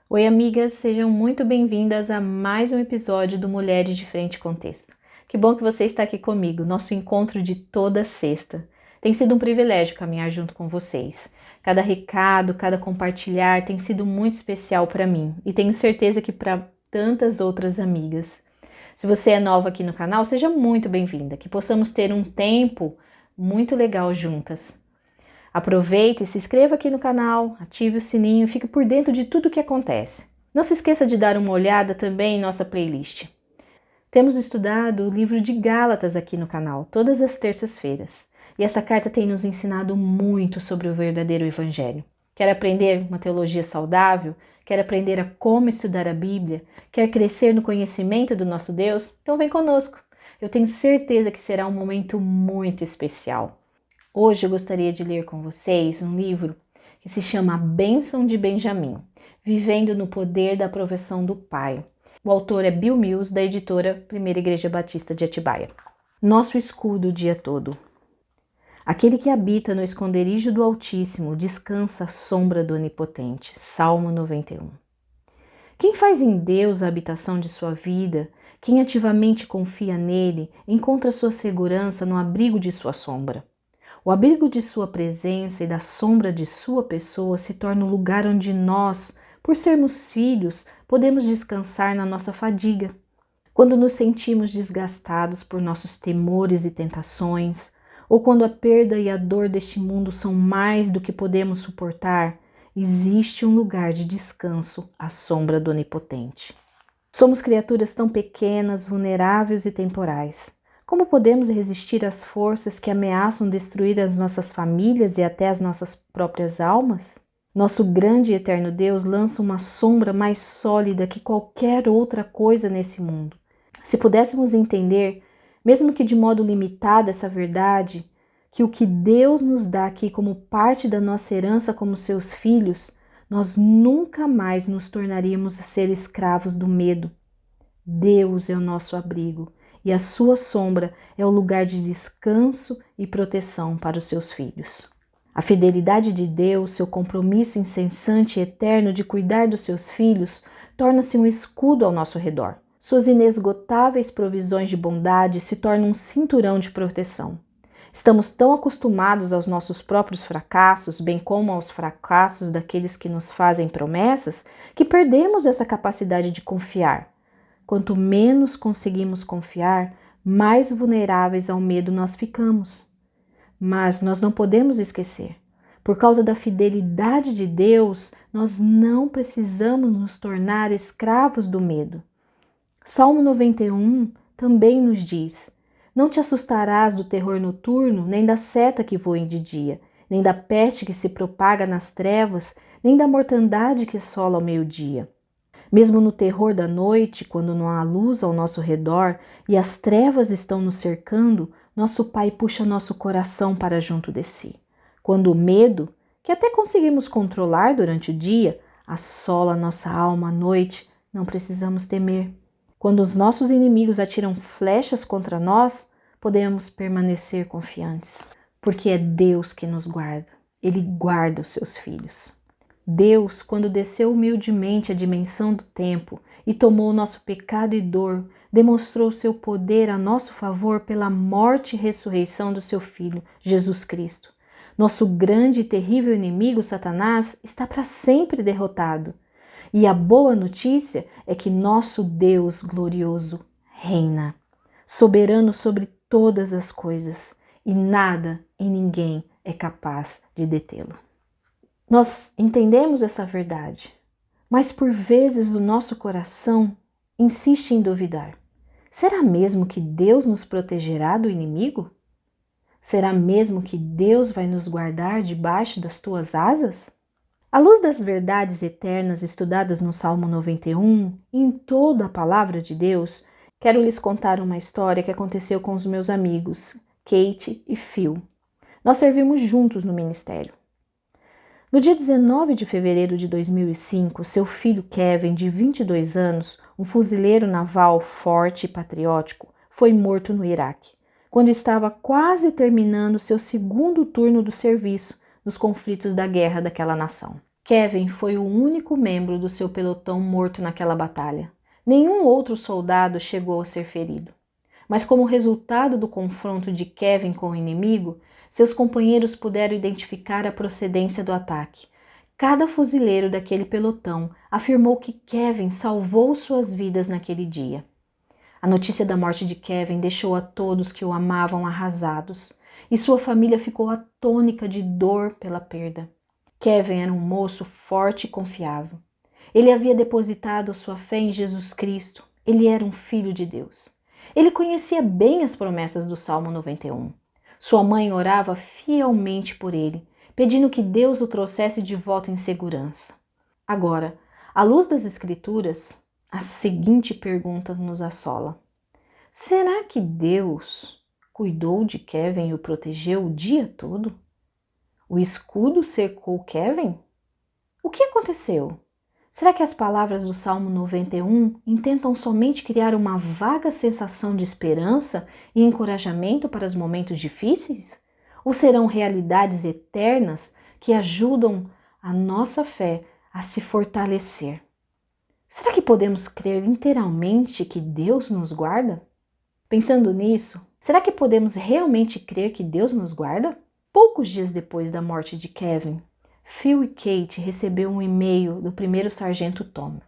Oi, amigas, sejam muito bem-vindas a mais um episódio do Mulheres de Frente com Texto. Que bom que você está aqui comigo, nosso encontro de toda sexta. Tem sido um privilégio caminhar junto com vocês. Cada recado, cada compartilhar tem sido muito especial para mim e tenho certeza que para tantas outras amigas. Se você é nova aqui no canal, seja muito bem-vinda, que possamos ter um tempo muito legal juntas. Aproveite e se inscreva aqui no canal, ative o sininho e fique por dentro de tudo o que acontece. Não se esqueça de dar uma olhada também em nossa playlist. Temos estudado o livro de Gálatas aqui no canal, todas as terças-feiras. E essa carta tem nos ensinado muito sobre o verdadeiro evangelho. Quer aprender uma teologia saudável? Quer aprender a como estudar a Bíblia? Quer crescer no conhecimento do nosso Deus? Então vem conosco. Eu tenho certeza que será um momento muito especial. Hoje eu gostaria de ler com vocês um livro que se chama A Bênção de Benjamim, Vivendo no Poder da Aprovação do Pai. O autor é Bill Mills, da editora Primeira Igreja Batista de Atibaia. Nosso escudo o dia todo. Aquele que habita no esconderijo do Altíssimo descansa à sombra do Onipotente. Salmo 91. Quem faz em Deus a habitação de sua vida, quem ativamente confia nele, encontra sua segurança no abrigo de sua sombra. O abrigo de sua presença e da sombra de sua pessoa se torna o lugar onde nós, por sermos filhos, podemos descansar na nossa fadiga. Quando nos sentimos desgastados por nossos temores e tentações, ou quando a perda e a dor deste mundo são mais do que podemos suportar, existe um lugar de descanso à sombra do Onipotente. Somos criaturas tão pequenas, vulneráveis e temporais. Como podemos resistir às forças que ameaçam destruir as nossas famílias e até as nossas próprias almas? Nosso grande e eterno Deus lança uma sombra mais sólida que qualquer outra coisa nesse mundo. Se pudéssemos entender, mesmo que de modo limitado, essa verdade, que o que Deus nos dá aqui como parte da nossa herança como seus filhos, nós nunca mais nos tornaríamos a ser escravos do medo. Deus é o nosso abrigo. E a sua sombra é o lugar de descanso e proteção para os seus filhos. A fidelidade de Deus, seu compromisso incessante e eterno de cuidar dos seus filhos, torna-se um escudo ao nosso redor. Suas inesgotáveis provisões de bondade se tornam um cinturão de proteção. Estamos tão acostumados aos nossos próprios fracassos, bem como aos fracassos daqueles que nos fazem promessas, que perdemos essa capacidade de confiar. Quanto menos conseguimos confiar, mais vulneráveis ao medo nós ficamos. Mas nós não podemos esquecer. Por causa da fidelidade de Deus, nós não precisamos nos tornar escravos do medo. Salmo 91 também nos diz: Não te assustarás do terror noturno, nem da seta que voa de dia, nem da peste que se propaga nas trevas, nem da mortandade que assola ao meio-dia. Mesmo no terror da noite, quando não há luz ao nosso redor e as trevas estão nos cercando, nosso Pai puxa nosso coração para junto de si. Quando o medo, que até conseguimos controlar durante o dia, assola nossa alma à noite, não precisamos temer. Quando os nossos inimigos atiram flechas contra nós, podemos permanecer confiantes, porque é Deus que nos guarda. Ele guarda os seus filhos. Deus, quando desceu humildemente a dimensão do tempo e tomou nosso pecado e dor, demonstrou seu poder a nosso favor pela morte e ressurreição do seu Filho, Jesus Cristo. Nosso grande e terrível inimigo, Satanás, está para sempre derrotado. E a boa notícia é que nosso Deus glorioso reina, soberano sobre todas as coisas, e nada e ninguém é capaz de detê-lo. Nós entendemos essa verdade, mas por vezes o nosso coração insiste em duvidar. Será mesmo que Deus nos protegerá do inimigo? Será mesmo que Deus vai nos guardar debaixo das tuas asas? À luz das verdades eternas estudadas no Salmo 91 e em toda a palavra de Deus, quero lhes contar uma história que aconteceu com os meus amigos, Kate e Phil. Nós servimos juntos no ministério. No dia 19 de fevereiro de 2005, seu filho Kevin, de 22 anos, um fuzileiro naval forte e patriótico, foi morto no Iraque, quando estava quase terminando seu segundo turno do serviço nos conflitos da guerra daquela nação. Kevin foi o único membro do seu pelotão morto naquela batalha. Nenhum outro soldado chegou a ser ferido. Mas como resultado do confronto de Kevin com o inimigo, seus companheiros puderam identificar a procedência do ataque. Cada fuzileiro daquele pelotão afirmou que Kevin salvou suas vidas naquele dia. A notícia da morte de Kevin deixou a todos que o amavam arrasados, e sua família ficou atônita de dor pela perda. Kevin era um moço forte e confiável. Ele havia depositado sua fé em Jesus Cristo. Ele era um filho de Deus. Ele conhecia bem as promessas do Salmo 91. Sua mãe orava fielmente por ele, pedindo que Deus o trouxesse de volta em segurança. Agora, à luz das Escrituras, a seguinte pergunta nos assola: será que Deus cuidou de Kevin e o protegeu o dia todo? O escudo cercou Kevin? O que aconteceu? Será que as palavras do Salmo 91 intentam somente criar uma vaga sensação de esperança e encorajamento para os momentos difíceis? Ou serão realidades eternas que ajudam a nossa fé a se fortalecer? Será que podemos crer inteiramente que Deus nos guarda? Pensando nisso, será que podemos realmente crer que Deus nos guarda? Poucos dias depois da morte de Kevin, Phil e Kate receberam um e-mail do primeiro sargento Tom,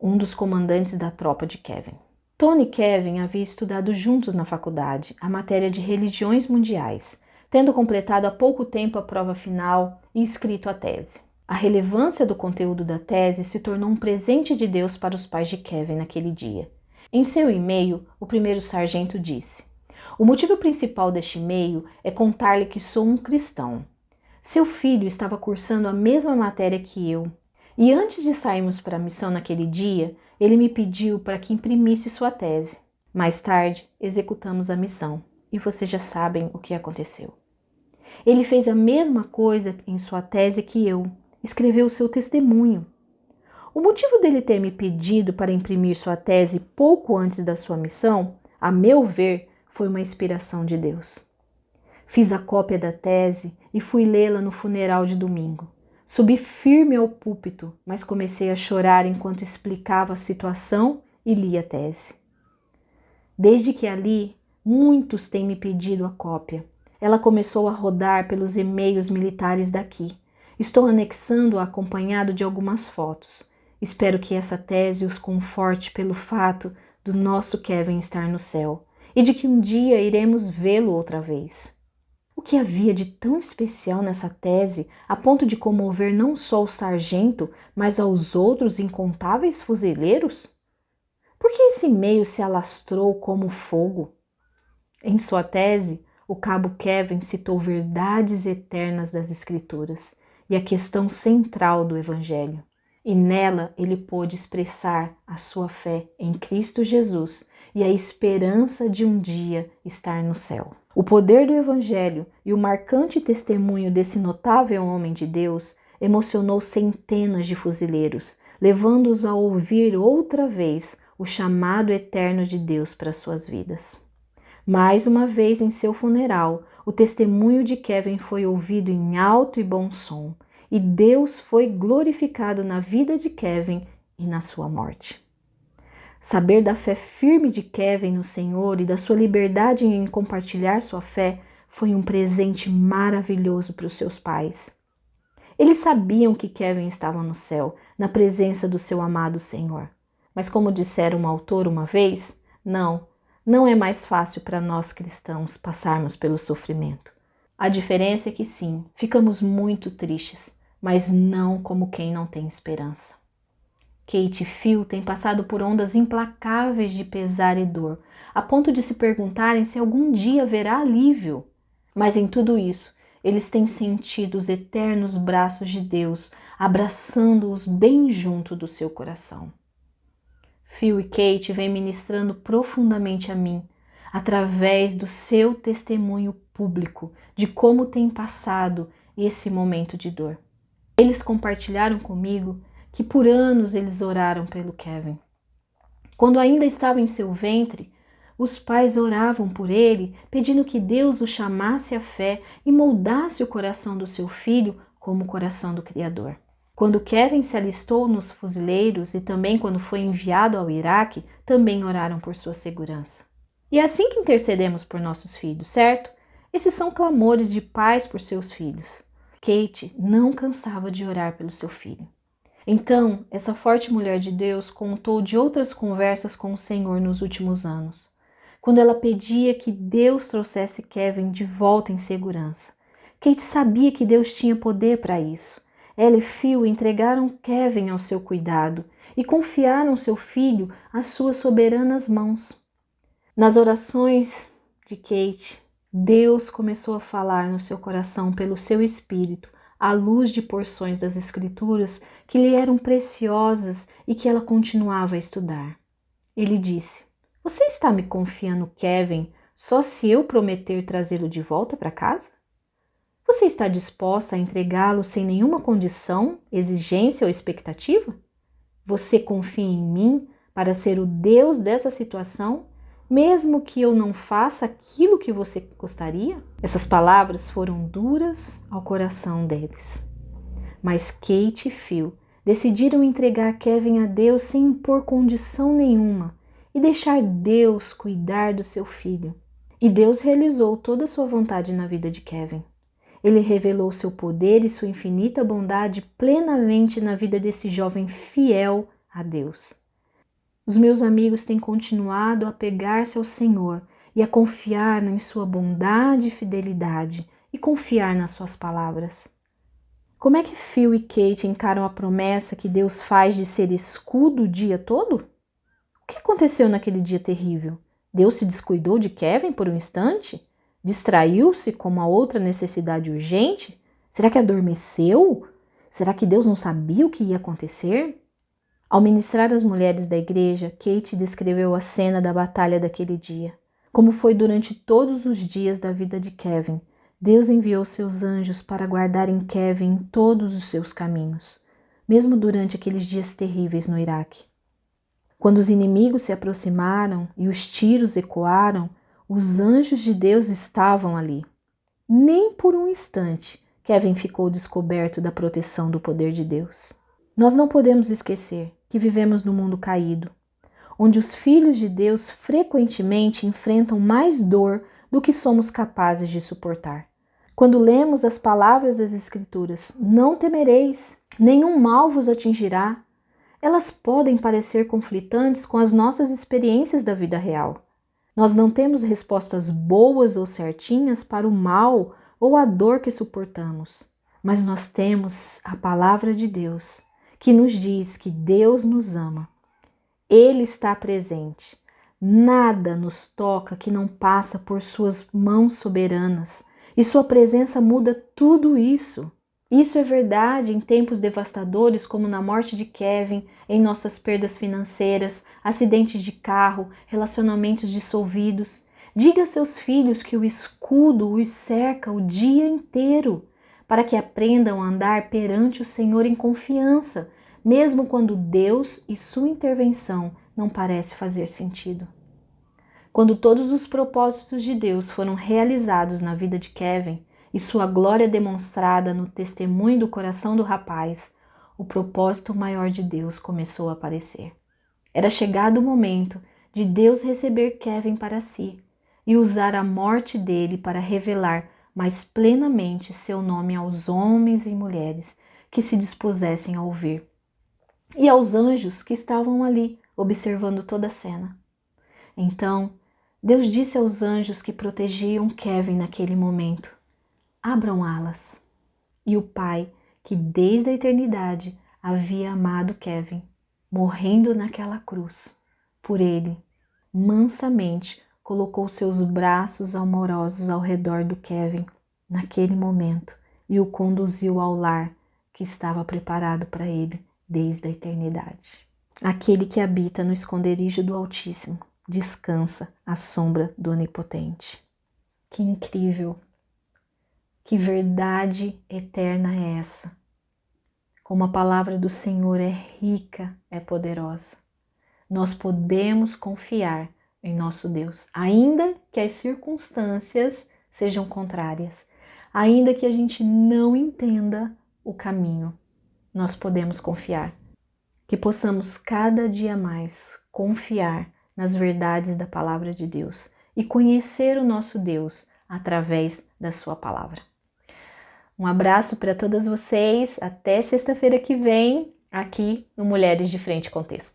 um dos comandantes da tropa de Kevin. Tony e Kevin haviam estudado juntos na faculdade a matéria de religiões mundiais, tendo completado há pouco tempo a prova final e escrito a tese. A relevância do conteúdo da tese se tornou um presente de Deus para os pais de Kevin naquele dia. Em seu e-mail, o primeiro sargento disse: o motivo principal deste e-mail é contar-lhe que sou um cristão. Seu filho estava cursando a mesma matéria que eu, e antes de sairmos para a missão naquele dia, ele me pediu para que imprimisse sua tese. Mais tarde, executamos a missão, e vocês já sabem o que aconteceu. Ele fez a mesma coisa em sua tese que eu, escreveu seu testemunho. O motivo dele ter me pedido para imprimir sua tese pouco antes da sua missão, a meu ver, foi uma inspiração de Deus. Fiz a cópia da tese e fui lê-la no funeral de domingo. Subi firme ao púlpito, mas comecei a chorar enquanto explicava a situação e li a tese. Desde que a li, muitos têm me pedido a cópia. Ela começou a rodar pelos e-mails militares daqui. Estou anexando-a acompanhado de algumas fotos. Espero que essa tese os conforte pelo fato do nosso Kevin estar no céu e de que um dia iremos vê-lo outra vez. O que havia de tão especial nessa tese a ponto de comover não só o sargento, mas aos outros incontáveis fuzileiros? Por que esse e-mail se alastrou como fogo? Em sua tese, o cabo Kevin citou verdades eternas das Escrituras e a questão central do Evangelho. E nela ele pôde expressar a sua fé em Cristo Jesus e a esperança de um dia estar no céu. O poder do Evangelho e o marcante testemunho desse notável homem de Deus emocionou centenas de fuzileiros, levando-os a ouvir outra vez o chamado eterno de Deus para suas vidas. Mais uma vez em seu funeral, o testemunho de Kevin foi ouvido em alto e bom som, e Deus foi glorificado na vida de Kevin e na sua morte. Saber da fé firme de Kevin no Senhor e da sua liberdade em compartilhar sua fé foi um presente maravilhoso para os seus pais. Eles sabiam que Kevin estava no céu, na presença do seu amado Senhor. Mas como dissera um autor uma vez, não é mais fácil para nós cristãos passarmos pelo sofrimento. A diferença é que sim, ficamos muito tristes, mas não como quem não tem esperança. Kate e Phil têm passado por ondas implacáveis de pesar e dor, a ponto de se perguntarem se algum dia haverá alívio. Mas em tudo isso, eles têm sentido os eternos braços de Deus abraçando-os bem junto do seu coração. Phil e Kate vêm ministrando profundamente a mim, através do seu testemunho público de como tem passado esse momento de dor. Eles compartilharam comigo que por anos eles oraram pelo Kevin. Quando ainda estava em seu ventre, os pais oravam por ele, pedindo que Deus o chamasse à fé e moldasse o coração do seu filho como o coração do Criador. Quando Kevin se alistou nos fuzileiros e também quando foi enviado ao Iraque, também oraram por sua segurança. E é assim que intercedemos por nossos filhos, certo? Esses são clamores de pais por seus filhos. Kate não cansava de orar pelo seu filho. Então, essa forte mulher de Deus contou de outras conversas com o Senhor nos últimos anos, quando ela pedia que Deus trouxesse Kevin de volta em segurança. Kate sabia que Deus tinha poder para isso. Ela e Phil entregaram Kevin ao seu cuidado e confiaram seu filho às suas soberanas mãos. Nas orações de Kate, Deus começou a falar no seu coração pelo seu espírito, à luz de porções das Escrituras que lhe eram preciosas e que ela continuava a estudar. Ele disse: "Você está me confiando Kevin só se eu prometer trazê-lo de volta para casa? Você está disposta a entregá-lo sem nenhuma condição, exigência ou expectativa? Você confia em mim para ser o Deus dessa situação, mesmo que eu não faça aquilo que você gostaria?" Essas palavras foram duras ao coração deles. Mas Kate e Phil decidiram entregar Kevin a Deus sem impor condição nenhuma e deixar Deus cuidar do seu filho. E Deus realizou toda a sua vontade na vida de Kevin. Ele revelou seu poder e sua infinita bondade plenamente na vida desse jovem fiel a Deus. Os meus amigos têm continuado a apegar-se ao Senhor e a confiar em sua bondade e fidelidade e confiar nas suas palavras. Como é que Phil e Kate encaram a promessa que Deus faz de ser escudo o dia todo? O que aconteceu naquele dia terrível? Deus se descuidou de Kevin por um instante? Distraiu-se com uma outra necessidade urgente? Será que adormeceu? Será que Deus não sabia o que ia acontecer? Ao ministrar às mulheres da igreja, Kate descreveu a cena da batalha daquele dia. Como foi durante todos os dias da vida de Kevin, Deus enviou seus anjos para guardarem Kevin em todos os seus caminhos, mesmo durante aqueles dias terríveis no Iraque. Quando os inimigos se aproximaram e os tiros ecoaram, os anjos de Deus estavam ali. Nem por um instante Kevin ficou descoberto da proteção do poder de Deus. Nós não podemos esquecer que vivemos num mundo caído, onde os filhos de Deus frequentemente enfrentam mais dor do que somos capazes de suportar. Quando lemos as palavras das Escrituras, não temereis, nenhum mal vos atingirá, elas podem parecer conflitantes com as nossas experiências da vida real. Nós não temos respostas boas ou certinhas para o mal ou a dor que suportamos, mas nós temos a palavra de Deus, que nos diz que Deus nos ama. Ele está presente. Nada nos toca que não passa por suas mãos soberanas, e sua presença muda tudo isso. Isso é verdade em tempos devastadores como na morte de Kevin, em nossas perdas financeiras, acidentes de carro, relacionamentos dissolvidos. Diga a seus filhos que o escudo os cerca o dia inteiro, para que aprendam a andar perante o Senhor em confiança, mesmo quando Deus e sua intervenção não parecem fazer sentido. Quando todos os propósitos de Deus foram realizados na vida de Kevin e sua glória demonstrada no testemunho do coração do rapaz, o propósito maior de Deus começou a aparecer. Era chegado o momento de Deus receber Kevin para si e usar a morte dele para revelar mais plenamente seu nome aos homens e mulheres que se dispusessem a ouvir, e aos anjos que estavam ali observando toda a cena. Então, Deus disse aos anjos que protegiam Kevin naquele momento: abram alas. E o Pai, que desde a eternidade havia amado Kevin, morrendo naquela cruz, por ele, mansamente colocou seus braços amorosos ao redor do Kevin naquele momento e o conduziu ao lar que estava preparado para ele desde a eternidade. Aquele que habita no esconderijo do Altíssimo descansa à sombra do Onipotente. Que incrível! Que verdade eterna é essa! Como a palavra do Senhor é rica, é poderosa. Nós podemos confiar em nosso Deus, ainda que as circunstâncias sejam contrárias, ainda que a gente não entenda o caminho. nós podemos confiar. Que possamos cada dia mais confiar nas verdades da palavra de Deus e conhecer o nosso Deus através da sua palavra. Um abraço para todas vocês, até sexta-feira que vem, aqui no Mulheres de Frente com Texto.